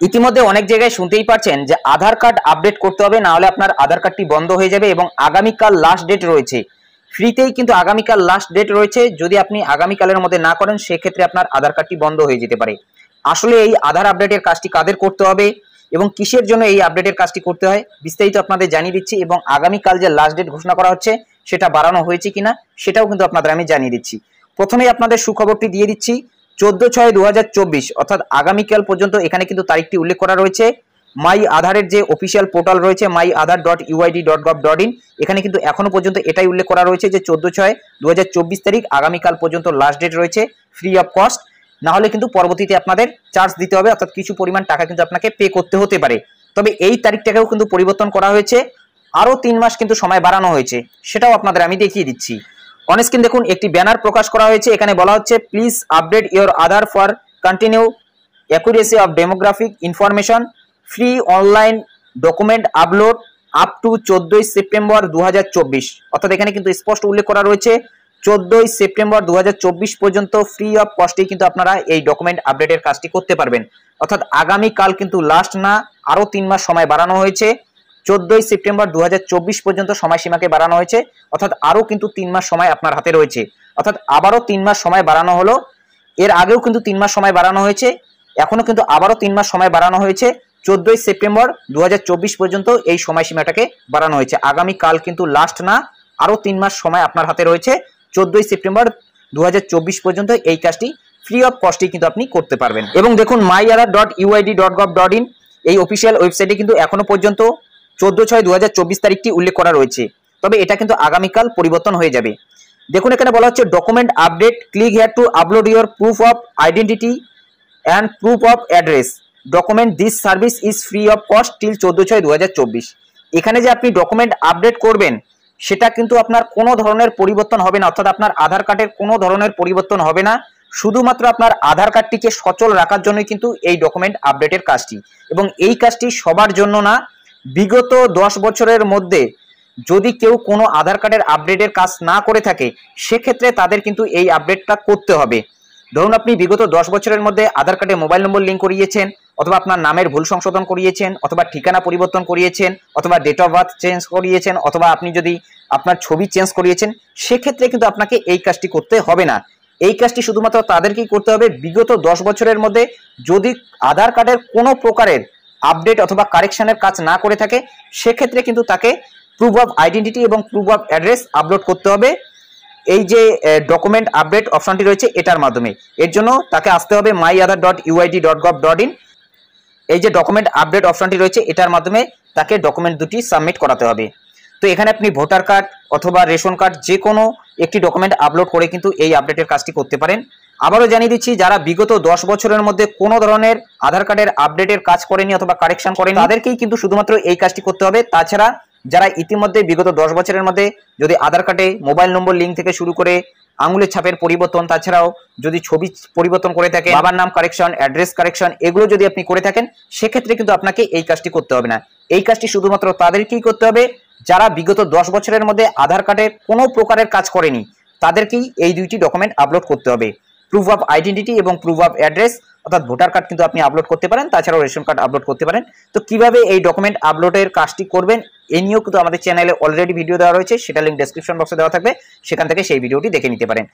ইতিমধ্যে অনেক জায়গায় শুনতেই পাচ্ছেন যে আধার কার্ড আপডেট করতে হবে, না হলে আপনার আধার কার্ডটি বন্ধ হয়ে যাবে এবং আগামীকাল লাস্ট ডেট রয়েছে। ফ্রিতেই কিন্তু আগামীকাল লাস্ট ডেট রয়েছে, যদি আপনি আগামীকালের মধ্যে না করেন সেক্ষেত্রে আপনার আধার কার্ডটি বন্ধ হয়ে যেতে পারে। আসলে এই আধার আপডেটের কাজটি কাদের করতে হবে এবং কিসের জন্য এই আপডেটের কাজটি করতে হয় বিস্তারিত আপনাদের জানিয়ে দিচ্ছি, এবং আগামীকাল যে লাস্ট ডেট ঘোষণা করা হচ্ছে সেটা বাড়ানো হয়েছে কিনা সেটাও কিন্তু আপনাদের আমি জানিয়ে দিচ্ছি। প্রথমেই আপনাদের সুখবরটি দিয়ে দিচ্ছি, 14/6/2024 অর্থাৎ আগামীকাল পর্যন্ত এখানে কিন্তু তারিখটি উল্লেখ করা রয়েছে। মাই আধারের যে অফিসিয়াল পোর্টাল রয়েছে myaadhar.uid.gov.in, এখানে কিন্তু এখনো পর্যন্ত এটাই উল্লেখ করা রয়েছে যে 14/6/2024 তারিখ আগামীকাল পর্যন্ত লাস্ট ডেট রয়েছে, ফ্রি অফ কস্ট। না হলে কিন্তু পরবর্তীতে আপনাদের চার্জ দিতে হবে, অর্থাৎ কিছু পরিমাণ টাকা কিন্তু আপনাকে পে করতে হতে পারে। তবে এই তারিখটাকেও কিন্তু পরিবর্তন করা হয়েছে, আরও 3 মাস কিন্তু সময় বাড়ানো হয়েছে, সেটাও আপনাদের আমি দেখিয়ে দিচ্ছি। অন স্ক্রিন দেখুন একটি ব্যানার প্রকাশ করা হয়েছে, এখানে বলা হচ্ছে please update your Aadhaar for continue accuracy of demographic information, free online document upload up to 14 September 2024। অর্থাৎ এখানে কিন্তু স্পষ্ট উল্লেখ করা রয়েছে 14 সেপ্টেম্বর 2024 পর্যন্ত ফ্রি অফ কস্টেই কিন্তু আপনারা এই ডকুমেন্ট আপডেটের কাজটি করতে পারবেন। অর্থাৎ আগামীকাল কিন্তু লাস্ট না, আরও 3 মাস সময় বাড়ানো হয়েছে। 14 সেপ্টেম্বর 2024 পর্যন্ত সময়সীমাকে বাড়ানো হয়েছে, অর্থাৎ আরও কিন্তু 3 মাস সময় আপনার হাতে রয়েছে। অর্থাৎ আবারও 3 মাস সময় বাড়ানো হলো, এর আগেও কিন্তু 3 মাস সময় বাড়ানো হয়েছে, এখনো কিন্তু আবারও 3 মাস সময় বাড়ানো হয়েছে। 14 সেপ্টেম্বর 2024 পর্যন্ত এই সময়সীমাটাকে বাড়ানো হয়েছে। আগামীকাল কিন্তু লাস্ট না, আরও 3 মাস সময় আপনার হাতে রয়েছে। 14 সেপ্টেম্বর 2024 পর্যন্ত এই কাজটি ফ্রি অফ কস্টেই কিন্তু আপনি করতে পারবেন। এবং দেখুন myaadhar.uid.gov.in এই অফিসিয়াল ওয়েবসাইটে কিন্তু এখনো পর্যন্ত 14/6/2024 তারিখটি উল্লেখ করা রয়েছে, তবে এটা কিন্তু আগামীকাল পরিবর্তন হয়ে যাবে। দেখুন এখানে বলা হচ্ছে document update, click here two upload your proof of identity and proof of address, document this service is free of cost till 14/6/2024। এখানে যে আপনি ডকুমেন্ট আপডেট করবেন সেটা কিন্তু আপনার কোনো ধরনের পরিবর্তন হবে না, অর্থাৎ আপনার আধার কার্ডের কোনো ধরনের পরিবর্তন হবে না, শুধুমাত্র আপনার আধার কার্ডটিকে সচল রাখার জন্যই কিন্তু এই ডকুমেন্ট আপডেটের কাজটি। এবং এই কাজটি সবার জন্য না, বিগত 10 বছরের মধ্যে যদি কেউ কোনো আধার কার্ডের আপডেটের কাজ না করে থাকে সেক্ষেত্রে তাদের কিন্তু এই আপডেটটা করতে হবে। ধরুন আপনি বিগত 10 বছরের মধ্যে আধার কার্ডে মোবাইল নম্বর লিঙ্ক করিয়েছেন, অথবা আপনার নামের ভুল সংশোধন করিয়েছেন, অথবা ঠিকানা পরিবর্তন করিয়েছেন, অথবা ডেট অফ বার্থ চেঞ্জ করিয়েছেন, অথবা আপনি যদি আপনার ছবি চেঞ্জ করিয়েছেন, সেক্ষেত্রে কিন্তু আপনাকে এই কাজটি করতে হবে না। এই কাজটি শুধুমাত্র তাদেরকেই করতে হবে বিগত 10 বছরের মধ্যে যদি আধার কার্ডের কোনো প্রকারের আপডেট অথবা কারেকশনের কাজ না করে থাকে, সেক্ষেত্রে কিন্তু তাকে প্রুফ অফ আইডেন্টিটি এবং প্রুফ অফ অ্যাড্রেস আপলোড করতে হবে এই যে ডকুমেন্ট আপডেট অপশনটি রয়েছে এটার মাধ্যমে। এর জন্য তাকে আসতে হবে myaadhar.uid.gov.in, এই যে ডকুমেন্ট আপডেট অপশনটি রয়েছে এটার মাধ্যমে তাকে ডকুমেন্ট দুটি সাবমিট করাতে হবে। তো এখানে আপনি ভোটার কার্ড অথবা রেশন কার্ড যে কোনো একটি ডকুমেন্ট আপলোড করে কিন্তু এই আপডেটের কাজটি করতে পারেন। আবারও জানিয়ে দিচ্ছি, যারা বিগত 10 বছরের মধ্যে কোনো ধরনের আধার কার্ডের আপডেটের কাজ করেনি অথবা কারেকশন করেনি তাদেরকেই কিন্তু শুধুমাত্র এই কাজটি করতে হবে। তাছাড়া যারা ইতিমধ্যে বিগত 10 বছরের মধ্যে যদি আধার কার্ডে মোবাইল নম্বর লিঙ্ক থেকে শুরু করে আঙুলের ছাপের পরিবর্তন, তাছাড়াও যদি ছবি পরিবর্তন করে থাকে, বাবার নাম কারেকশন, অ্যাড্রেস কারেকশন, এগুলো যদি আপনি করে থাকেন সেক্ষেত্রে কিন্তু আপনাকে এই কাজটি করতে হবে না। এই কাজটি শুধুমাত্র তাদেরকেই করতে হবে যারা বিগত 10 বছরের মধ্যে আধার কার্ডের কোনো প্রকারের কাজ করেনি, তাদেরকেই এই দুইটি ডকুমেন্ট আপলোড করতে হবে, প্রুফ অফ আইডেন্টিটি এবং প্রুফ অফ অ্যাড্রেস। অর্থাৎ ভোটার কার্ড কিন্তু আপনি আপলোড করতে পারেন, তাছাড়াও রেশন কার্ড আপলোড করতে পারেন। তো কিভাবে এই ডকুমেন্ট আপলোডের কাজটি করবেন এই নিয়েও কিন্তু আমাদের চ্যানেলে অলরেডি ভিডিও দেওয়া রয়েছে, সেটা লিঙ্ক ডেসক্রিপশন বক্সে দেওয়া থাকবে, সেখান থেকে সেই ভিডিওটি দেখে নিতে পারেন।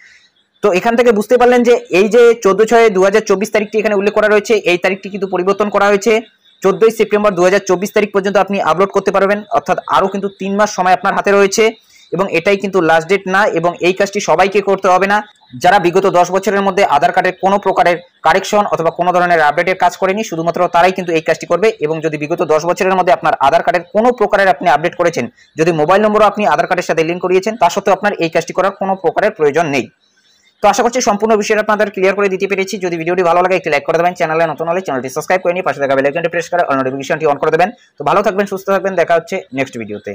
তো এখান থেকে বুঝতে পারলেন যে এই যে 14/6/2024 তারিখটি এখানে উল্লেখ করা রয়েছে, এই তারিখটি কিন্তু পরিবর্তন করা হয়েছে। 14 সেপ্টেম্বর 2024 তারিখ পর্যন্ত আপনি আপলোড করতে পারবেন, অর্থাৎ আরও কিন্তু 3 মাস সময় আপনার হাতে রয়েছে এবং এটাই কিন্তু লাস্ট ডেট না। এবং এই কাজটি সবাইকে করতে হবে না, যারা বিগত 10 বছরের মধ্যে আধার কার্ডের কোনো প্রকারের কারেকশন অথবা কোনো ধরনের আপডেটের কাজ করেনি, শুধুমাত্র তারাই কিন্তু এই কাজটি করবে। এবং যদি বিগত 10 বছরের মধ্যে আপনার আধার কার্ডের কোনো প্রকারের আপনি আপডেট করেছেন, যদি মোবাইল নম্বরও আপনি আধার কার্ডের সাথে লিঙ্ক করিয়েছেন, তা সত্ত্বেও আপনার এই কাজটি করার কোনো প্রকারের প্রয়োজন নেই। তো আশা করছি সম্পূর্ণ বিষয়টা আপনাদের ক্লিয়ার করে দিতে পেরেছি। যদি ভিডিওটি ভালো লাগে একটি লাইক করে দেবেন, চ্যানেলে নতুন হলে চ্যানেলটি সাবস্ক্রাইব করে নিয়ে পাশে থাকা বেল আইকনটি প্রেস করে অল নোটিফিকেশনটি অন করে দেবেন। তো ভালো থাকবেন, সুস্থ থাকবেন, দেখা হচ্ছে নেক্সট ভিডিওতে।